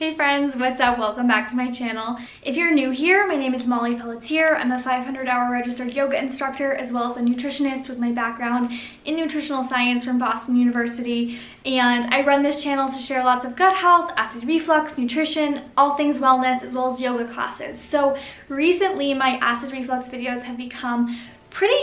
Hey friends, what's up? Welcome back to my channel. If you're new here, my name is Pelletier. I'm a 500-hour registered yoga instructor as well as a nutritionist with my background in nutritional science from Boston University. And I run this channel to share lots of gut health, acid reflux, nutrition, all things wellness, as well as yoga classes. So recently my acid reflux videos have become pretty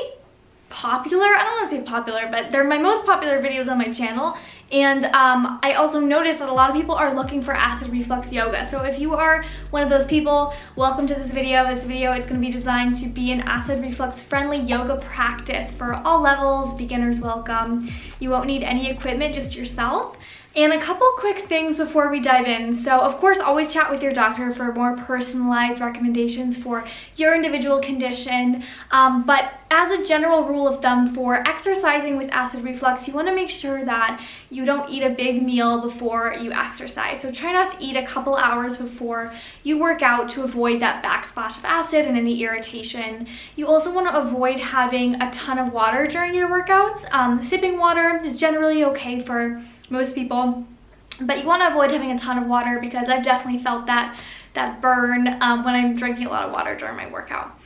popular. I don't want to say popular, but they're my most popular videos on my channel. And I also noticed that a lot of people are looking for acid reflux yoga. So if you are one of those people, welcome to this video. This video is going to be designed to be an acid reflux friendly yoga practice for all levels, beginners welcome. You won't need any equipment, just yourself. And a couple quick things before we dive in. So of course, always chat with your doctor for more personalized recommendations for your individual condition. But as a general rule of thumb for exercising with acid reflux, you want to make sure that you don't eat a big meal before you exercise. So try not to eat a couple hours before you work out to avoid that backsplash of acid and any irritation. You also want to avoid having a ton of water during your workouts. Sipping water is generally okay for most people, but you want to avoid having a ton of water because I've definitely felt that burn when I'm drinking a lot of water during my workout.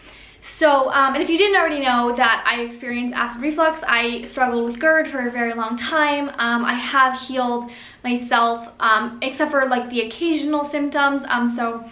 So, and if you didn't already know that I experienced acid reflux, I struggled with GERD for a very long time. I have healed myself, except for like the occasional symptoms. So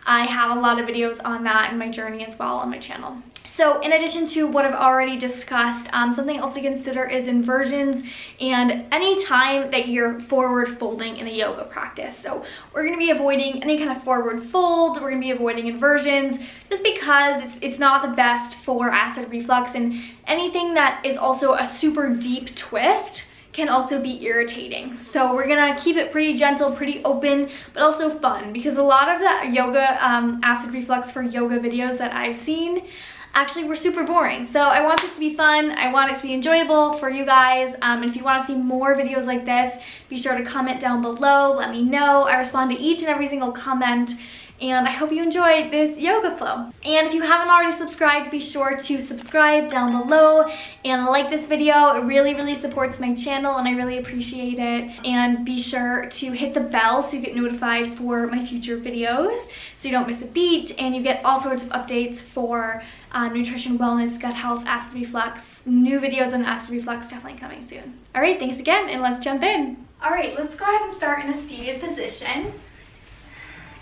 I have a lot of videos on that and my journey as well on my channel. So in addition to what I've already discussed, something else to consider is inversions and any time that you're forward folding in a yoga practice. So we're going to be avoiding any kind of forward fold. We're going to be avoiding inversions just because it's not the best for acid reflux, and anything that is also a super deep twist can also be irritating. So we're gonna keep it pretty gentle, pretty open, but also fun, because a lot of the yoga, acid reflux for yoga videos that I've seen actually were super boring. So I want this to be fun. I want it to be enjoyable for you guys. And if you want to see more videos like this, be sure to comment down below. Let me know. I respond to each and every single comment. And I hope you enjoyed this yoga flow. And if you haven't already subscribed, be sure to subscribe down below and like this video. It really, really supports my channel and I really appreciate it. And be sure to hit the bell so you get notified for my future videos so you don't miss a beat, and you get all sorts of updates for nutrition, wellness, gut health, acid reflux. New videos on acid reflux definitely coming soon. All right, thanks again, and let's jump in. All right, let's go ahead and start in a seated position.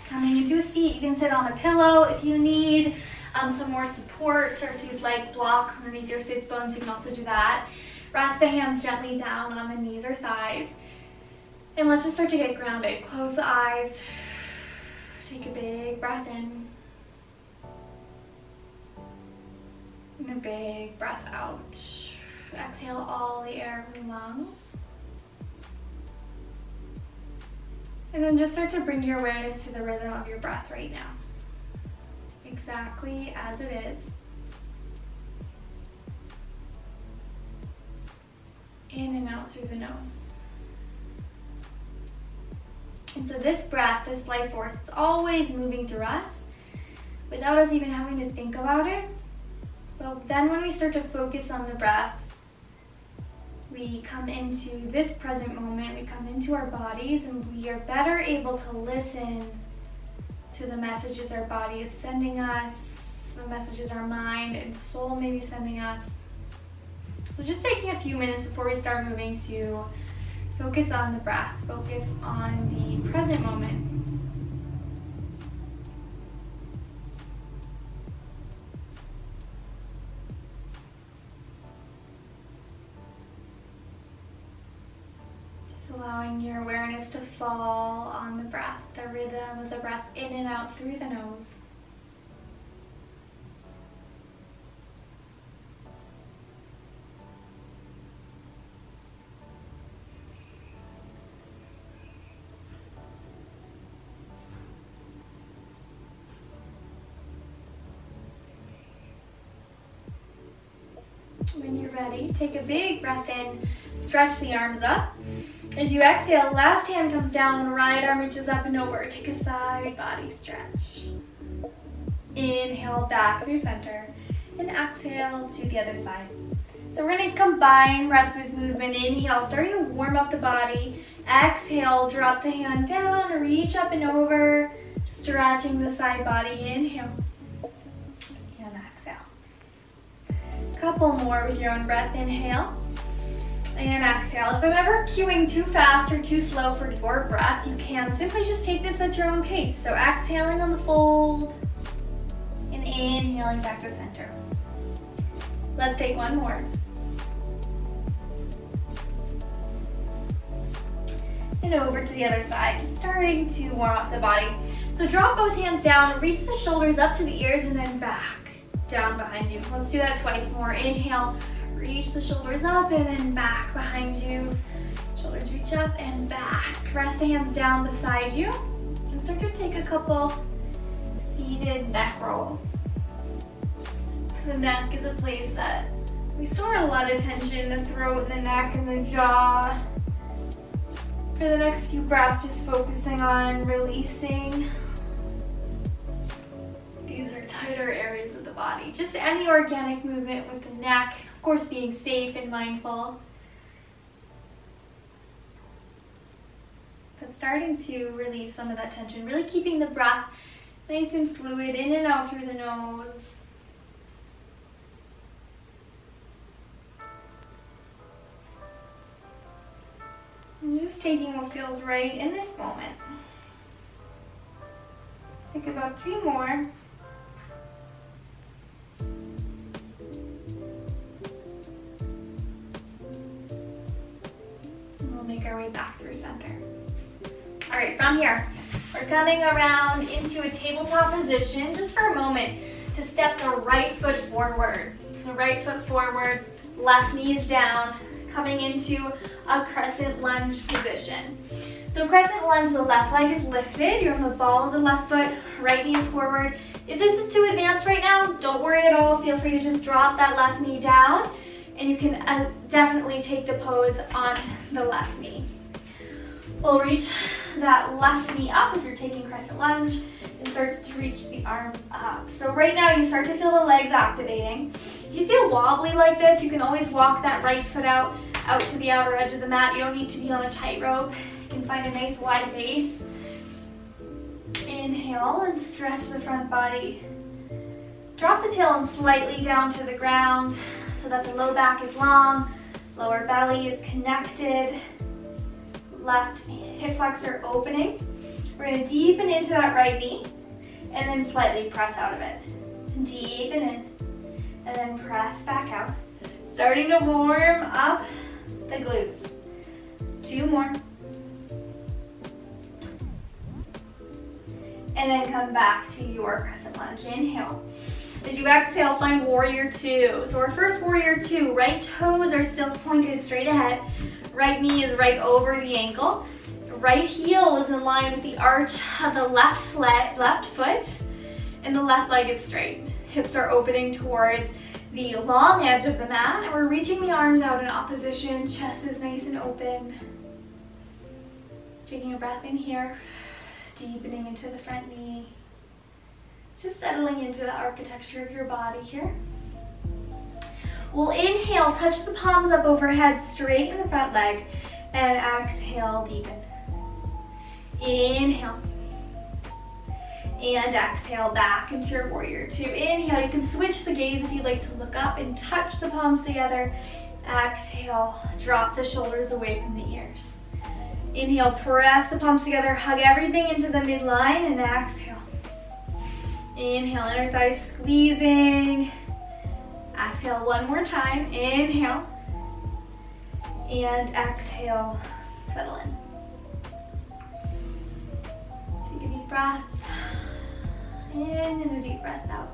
Coming into a seat, you can sit on a pillow if you need some more support, or if you'd like blocks underneath your sits bones, you can also do that. Rest the hands gently down on the knees or thighs. And let's just start to get grounded. Close the eyes. Take a big breath in. And a big breath out. Exhale all the air from your lungs. And then just start to bring your awareness to the rhythm of your breath right now. Exactly as it is. In and out through the nose. And so this breath, this life force, it's always moving through us without us even having to think about it. But then when we start to focus on the breath, we come into this present moment, we come into our bodies, and we are better able to listen to the messages our body is sending us, the messages our mind and soul may be sending us. So just taking a few minutes before we start moving to focus on the breath, focus on the present moment. Allowing your awareness to fall on the breath, the rhythm of the breath in and out through the nose. When you're ready, take a big breath in, stretch the arms up. As you exhale, left hand comes down, right arm reaches up and over. Take a side body stretch. Inhale back through center and exhale to the other side. So we're going to combine breath with movement. Inhale, starting to warm up the body. Exhale, drop the hand down, reach up and over, stretching the side body. Inhale and exhale. Couple more with your own breath. Inhale and exhale. If I'm ever cueing too fast or too slow for your breath, you can simply just take this at your own pace. So exhaling on the fold and inhaling back to center. Let's take one more. And over to the other side, just starting to warm up the body. So drop both hands down, reach the shoulders up to the ears and then back down behind you. Let's do that twice more. Inhale, reach the shoulders up and then back behind you. Shoulders reach up and back. Rest the hands down beside you and start to take a couple seated neck rolls. So the neck is a place that we store a lot of tension, the throat, the neck, and the jaw. For the next few breaths, just focusing on releasing. These are tighter areas of the body. Just any organic movement with the neck, of course being safe and mindful. But starting to release some of that tension, really keeping the breath nice and fluid, in and out through the nose. And just taking what feels right in this moment. Take about 3 more. And we'll make our way back through center. All right, from here, we're coming around into a tabletop position just for a moment to step the right foot forward. So right foot forward, left knee is down, coming into a crescent lunge position. So crescent lunge, the left leg is lifted. You're on the ball of the left foot, right knee is forward. If this is too advanced right now, don't worry at all. Feel free to just drop that left knee down and you can definitely take the pose on the left knee. We'll reach that left knee up if you're taking crescent lunge and start to reach the arms up. So right now you start to feel the legs activating. If you feel wobbly like this, you can always walk that right foot out to the outer edge of the mat. You don't need to be on a tightrope. You can find a nice wide base. Inhale and stretch the front body. Drop the tailbone slightly down to the ground so that the low back is long, lower belly is connected, left hip flexor opening. We're going to deepen into that right knee and then slightly press out of it. Deepen in and then press back out. Starting to warm up the glutes. 2 more. And then come back to your crescent lunge. Inhale. As you exhale, find warrior 2. So our first warrior 2, right toes are still pointed straight ahead. Right knee is right over the ankle. Right heel is in line with the arch of the left foot, and the left leg is straight. Hips are opening towards the long edge of the mat, and we're reaching the arms out in opposition. Chest is nice and open. Taking a breath in here, deepening into the front knee. Just settling into the architecture of your body here. We'll inhale, touch the palms up overhead, straighten the front leg, and exhale, deepen. Inhale. And exhale back into your warrior 2. Inhale, you can switch the gaze if you'd like to look up and touch the palms together. Exhale, drop the shoulders away from the ears. Inhale, press the palms together, hug everything into the midline, and exhale. Inhale, inner thighs squeezing. Exhale one more time. Inhale. And exhale, settle in. Take a deep breath. In and a deep breath out.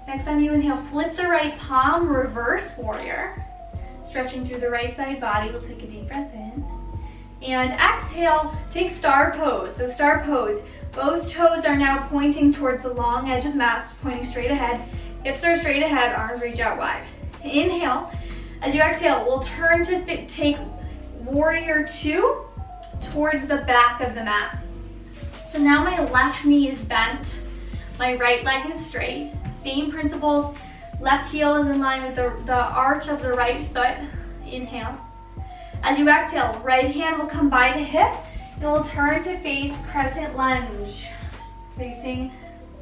Next time you inhale, flip the right palm, reverse warrior. Stretching through the right side body, we'll take a deep breath in. And exhale, take star pose. So star pose, both toes are now pointing towards the long edge of the mat, pointing straight ahead. Hips are straight ahead, arms reach out wide. Inhale. As you exhale, we'll turn to take warrior 2 towards the back of the mat. So now my left knee is bent, my right leg is straight. Same principles, left heel is in line with the arch of the right foot. Inhale. As you exhale, right hand will come by the hip and we'll turn to face Crescent Lunge, facing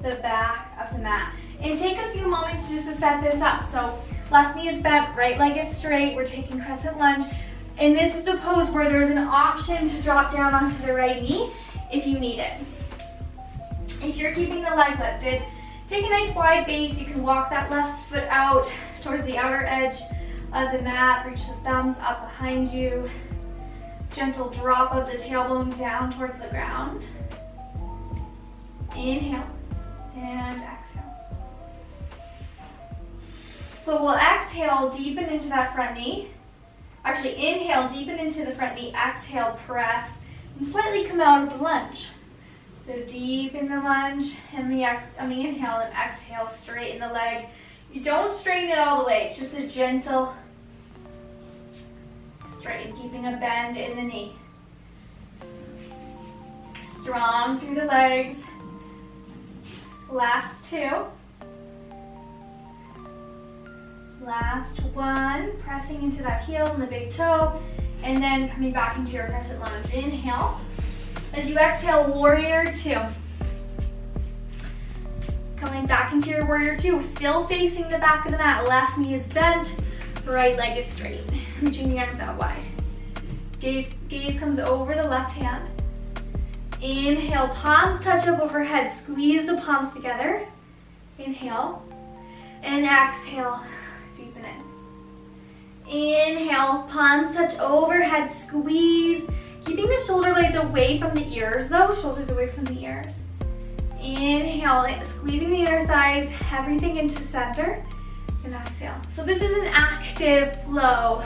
the back of the mat. And take a few moments just to set this up. So left knee is bent, right leg is straight. We're taking Crescent Lunge. And this is the pose where there's an option to drop down onto the right knee if you need it. If you're keeping the leg lifted, take a nice wide base. You can walk that left foot out towards the outer edge of the mat. Reach the thumbs up behind you. Gentle drop of the tailbone down towards the ground. Inhale and exhale. So we'll exhale, deepen into that front knee. Actually, inhale, deepen into the front knee. Exhale, press, and slightly come out of the lunge. So deep in the lunge, and on the inhale, and exhale, straighten the leg. You don't straighten it all the way. It's just a gentle straighten, keeping a bend in the knee. Strong through the legs. Last two. Last one. Pressing into that heel and the big toe, and then coming back into your Crescent Lunge. Inhale. As you exhale, Warrior Two. Coming back into your Warrior Two, still facing the back of the mat. Left knee is bent, right leg is straight. Reaching the arms out wide. Gaze comes over the left hand. Inhale, palms touch up overhead. Squeeze the palms together. Inhale. And exhale, deepen in. Inhale, palms touch overhead. Squeeze. Keeping the shoulder blades away from the ears though. Shoulders away from the ears. Inhale, squeezing the inner thighs. Everything into center. And exhale. So this is an active flow.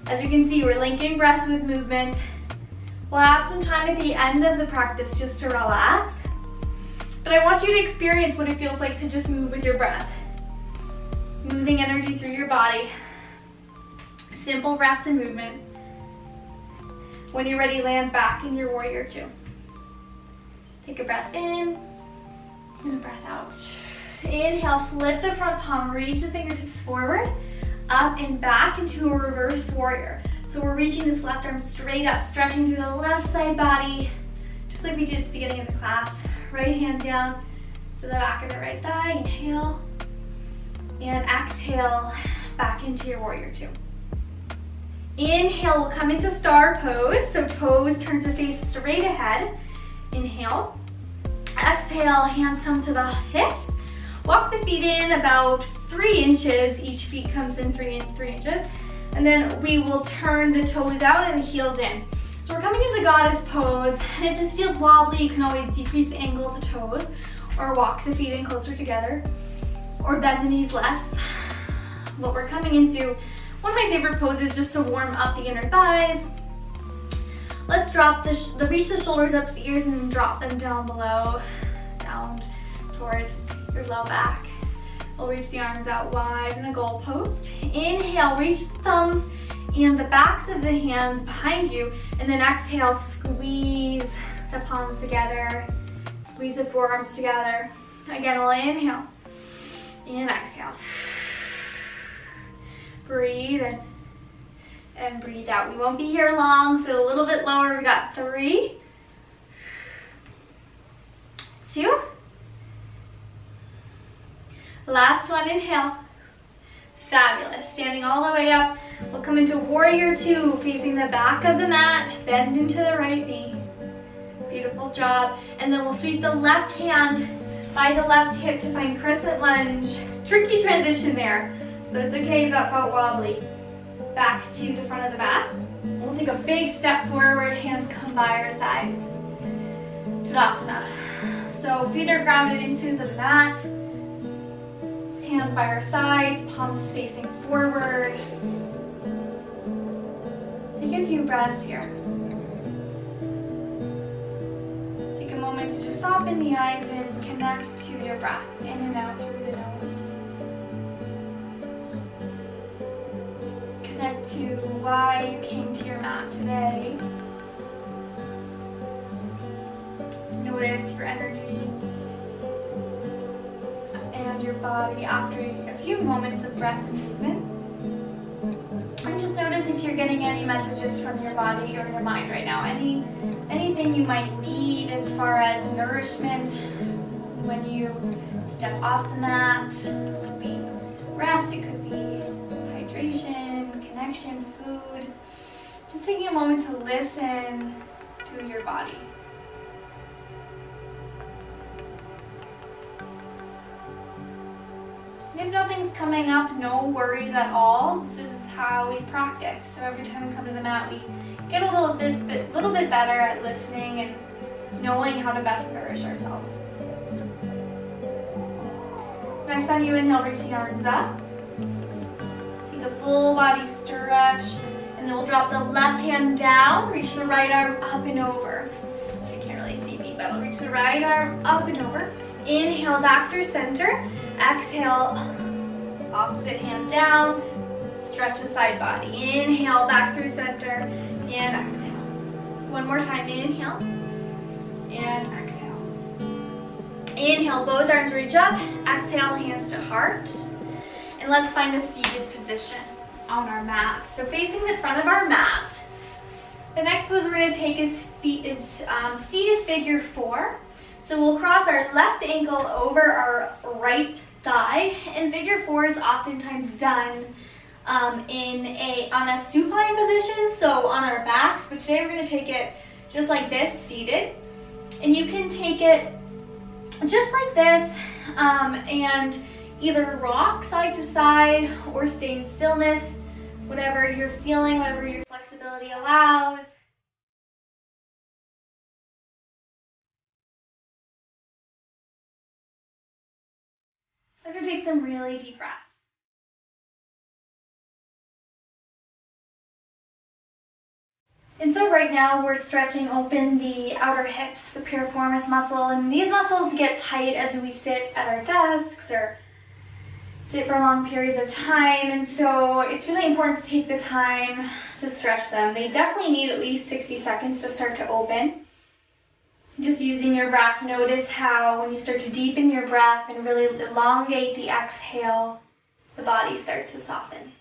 As you can see, we're linking breath with movement. We'll have some time at the end of the practice just to relax. But I want you to experience what it feels like to just move with your breath. Moving energy through your body. Simple breaths and movement. When you're ready, land back in your Warrior Two. Take a breath in and a breath out. Inhale, flip the front palm, reach the fingertips forward, up and back into a reverse warrior. So we're reaching this left arm straight up, stretching through the left side body, just like we did at the beginning of the class. Right hand down to the back of the right thigh. Inhale and exhale back into your Warrior Two. Inhale, we'll come into star pose. So toes turn to face straight ahead. Inhale. Exhale, hands come to the hips. Walk the feet in about 3 inches. Each feet comes in 3 inches. And then we will turn the toes out and the heels in. So we're coming into goddess pose. And if this feels wobbly, you can always decrease the angle of the toes or walk the feet in closer together or bend the knees less. But we're coming into one of my favorite poses just to warm up the inner thighs. Let's drop reach the shoulders up to the ears and then drop them down below, down towards your low back. We'll reach the arms out wide in a goal post. Inhale, reach the thumbs and the backs of the hands behind you, and then exhale, squeeze the palms together, squeeze the forearms together. Again, we'll inhale and exhale. Breathe in and breathe out. We won't be here long, so a little bit lower. We got 3, 2. Last one, inhale. Fabulous. Standing all the way up. We'll come into Warrior Two, facing the back of the mat. Bend into the right knee. Beautiful job. And then we'll sweep the left hand by the left hip to find Crescent Lunge. Tricky transition there, so it's okay if that felt wobbly. Back to the front of the mat. We'll take a big step forward. Hands come by our sides. Tadasana. So feet are grounded into the mat. Hands by our sides, palms facing forward. Take a few breaths here. Take a moment to just soften the eyes and connect to your breath in and out through the nose. Connect to why you came to your mat today. Notice your energy and your body after a few moments of breath and movement. And just notice notice if you're getting any messages from your body or your mind right now. Anything you might need as far as nourishment when you step off the mat. It could be rest, it could be hydration, connection, food. Just taking a moment to listen to your body. And if nothing's coming up, no worries at all. This is how we practice. So every time we come to the mat, we get a little bit better at listening and knowing how to best nourish ourselves. Next time you inhale, reach the arms up. Take a full body stretch, and then we'll drop the left hand down, reach the right arm up and over. So you can't really see me, but I'll reach the right arm up and over. Inhale back through center. Exhale, opposite hand down. Stretch the side body. Inhale back through center and exhale. One more time. Inhale and exhale. Inhale, both arms reach up. Exhale, hands to heart. And let's find a seated position on our mat. So facing the front of our mat. The next pose we're going to take is seated figure 4. So we'll cross our left ankle over our right thigh, and figure 4 is oftentimes done on a supine position, so on our backs, but today we're going to take it just like this, seated. And you can take it just like this and either rock side to side or stay in stillness, whatever you're feeling, whatever your flexibility allows. So I'm going to take some really deep breaths. And so right now we're stretching open the outer hips, the piriformis muscle, and these muscles get tight as we sit at our desks or sit for long periods of time, and so it's really important to take the time to stretch them. They definitely need at least 60 seconds to start to open. Just using your breath, notice how when you start to deepen your breath and really elongate the exhale, the body starts to soften.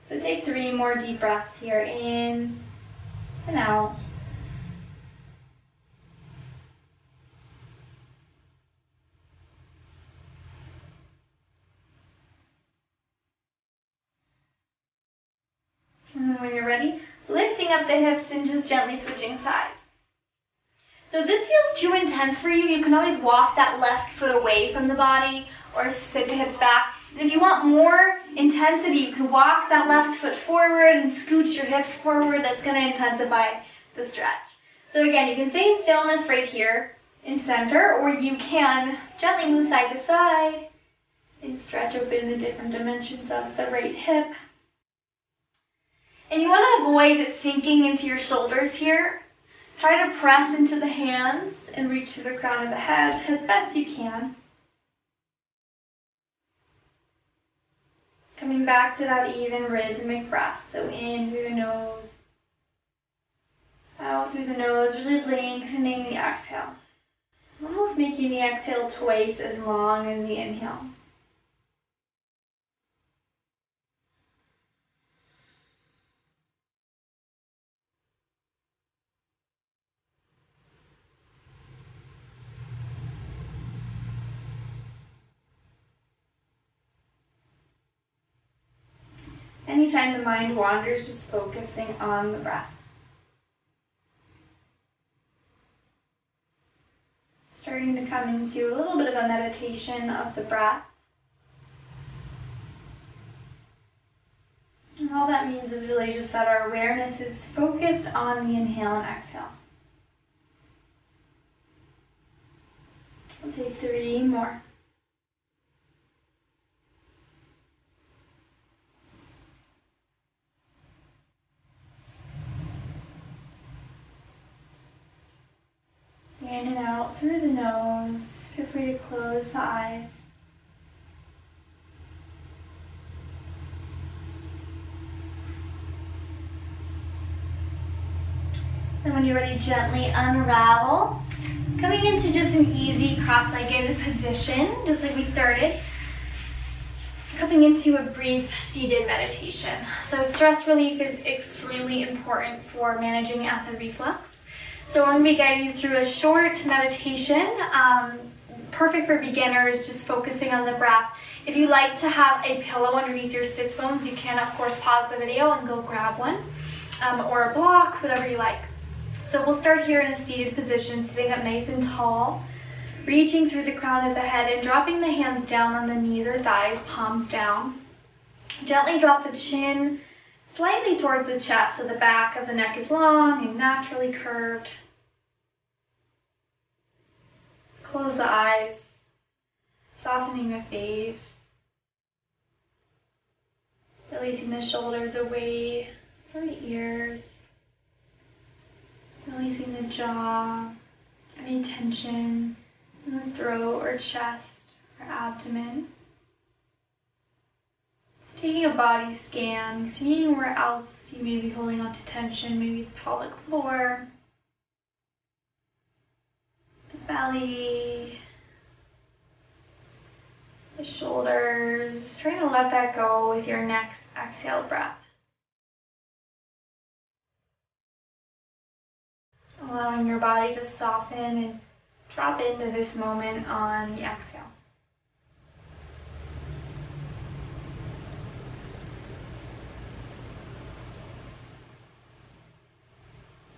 So take 3 more deep breaths here, in and out. And then when you're ready, lifting up the hips and just gently switching sides. So if this feels too intense for you, you can always walk that left foot away from the body or sit the hips back. And if you want more intensity, you can walk that left foot forward and scooch your hips forward. That's going to intensify the stretch. So again, you can stay in stillness right here in center, or you can gently move side to side and stretch open the different dimensions of the right hip. And you want to avoid it sinking into your shoulders here. Try to press into the hands and reach to the crown of the head as best you can. Coming back to that even rhythmic breath. So in through the nose, out through the nose, really lengthening the exhale. Almost making the exhale twice as long as the inhale. Anytime the mind wanders, just focusing on the breath. Starting to come into a little bit of a meditation of the breath. And all that means is really just that our awareness is focused on the inhale and exhale. We'll take 3 more. In and out through the nose. Feel free to close the eyes. And when you're ready, gently unravel. Coming into just an easy cross-legged position, just like we started. coming into a brief seated meditation. So stress relief is extremely important for managing acid reflux. So I'm going to be guiding you through a short meditation, perfect for beginners, just focusing on the breath. If you like to have a pillow underneath your sits bones, you can of course pause the video and go grab one, or blocks, whatever you like. So we'll start here in a seated position, sitting up nice and tall, reaching through the crown of the head and dropping the hands down on the knees or thighs, palms down. Gently drop the chin slightly towards the chest so the back of the neck is long and naturally curved. Close the eyes, softening the face, releasing the shoulders away from the ears, releasing the jaw, any tension in the throat or chest or abdomen. Just taking a body scan, seeing where else you may be holding on to tension, maybe the pelvic floor, the belly, the shoulders. Trying to let that go with your next exhale breath. Allowing your body to soften and drop into this moment on the exhale.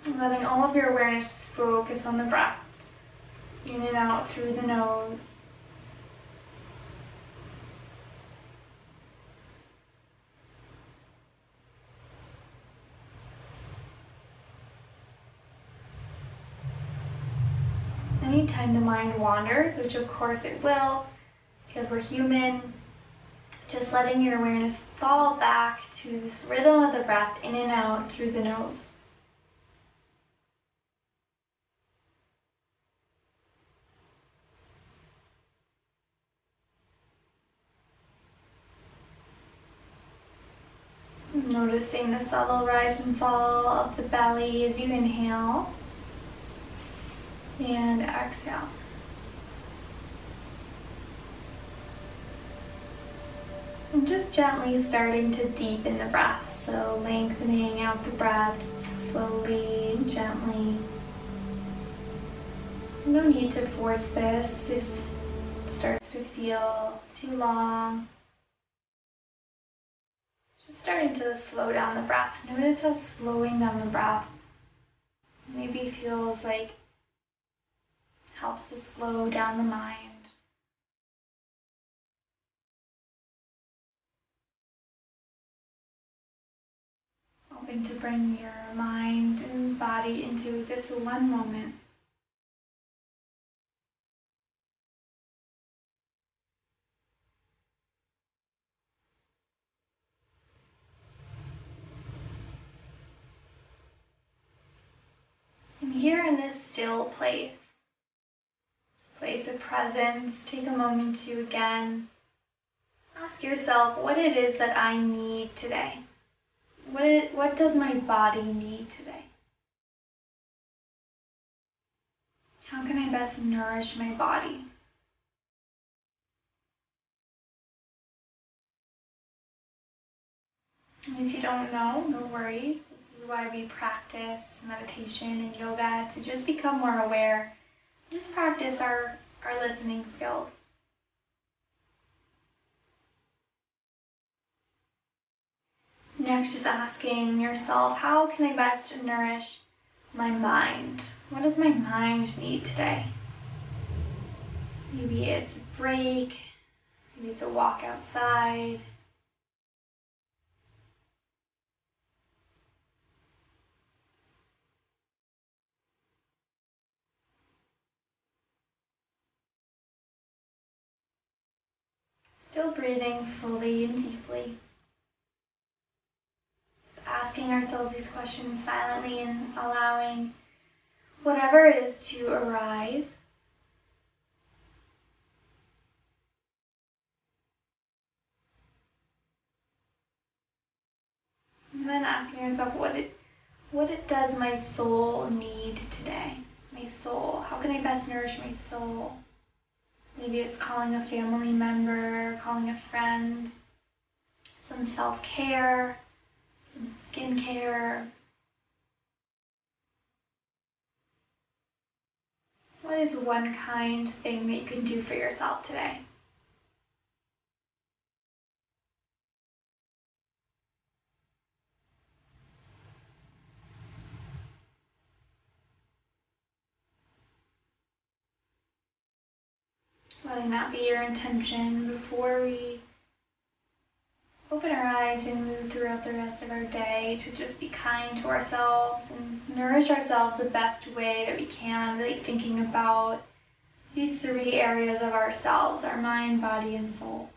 And letting all of your awareness just focus on the breath, in and out through the nose. Anytime the mind wanders, which of course it will, because we're human, just letting your awareness fall back to this rhythm of the breath in and out through the nose. Noticing the subtle rise and fall of the belly as you inhale and exhale. And just gently starting to deepen the breath, so lengthening out the breath slowly and gently. No need to force this if it starts to feel too long. Just starting to slow down the breath. Notice how slowing down the breath maybe feels like helps to slow down the mind. Hoping to bring your mind and body into this one moment. And here in this still place, this place of presence, take a moment to again ask yourself what it is that I need today. What does my body need today? How can I best nourish my body? And if you don't know, no worries. This is why we practice meditation and yoga, to just become more aware. Just practice our listening skills. Next, just asking yourself, how can I best nourish my mind? What does my mind need today? Maybe it's a break, maybe it's a walk outside. Still breathing fully and deeply. Asking ourselves these questions silently and allowing whatever it is to arise. And then asking yourself what does my soul need today? My soul. How can I best nourish my soul? Maybe it's calling a family member, calling a friend, some self-care, some skincare. What is one kind thing that you can do for yourself today? Letting that be your intention before we open our eyes and move throughout the rest of our day, to just be kind to ourselves and nourish ourselves the best way that we can, really thinking about these three areas of ourselves: our mind, body, and soul.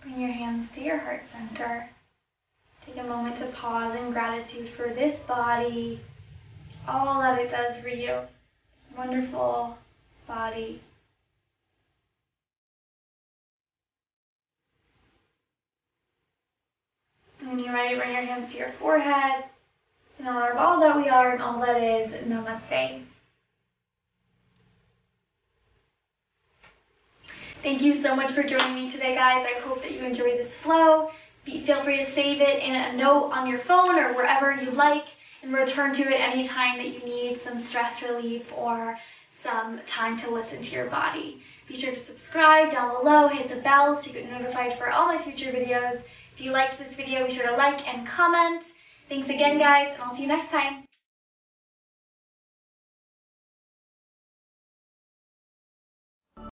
Bring your hands to your heart center. Take a moment to pause in gratitude for this body, all that it does for you, this wonderful body. And when you're ready, bring your hands to your forehead. In honor of all that we are and all that is, namaste. Thank you so much for joining me today, guys. I hope that you enjoyed this flow. Feel free to save it in a note on your phone or wherever you like, and return to it anytime that you need some stress relief or some time to listen to your body. Be sure to subscribe down below, hit the bell so you get notified for all my future videos. If you liked this video, be sure to like and comment. Thanks again, guys, and I'll see you next time.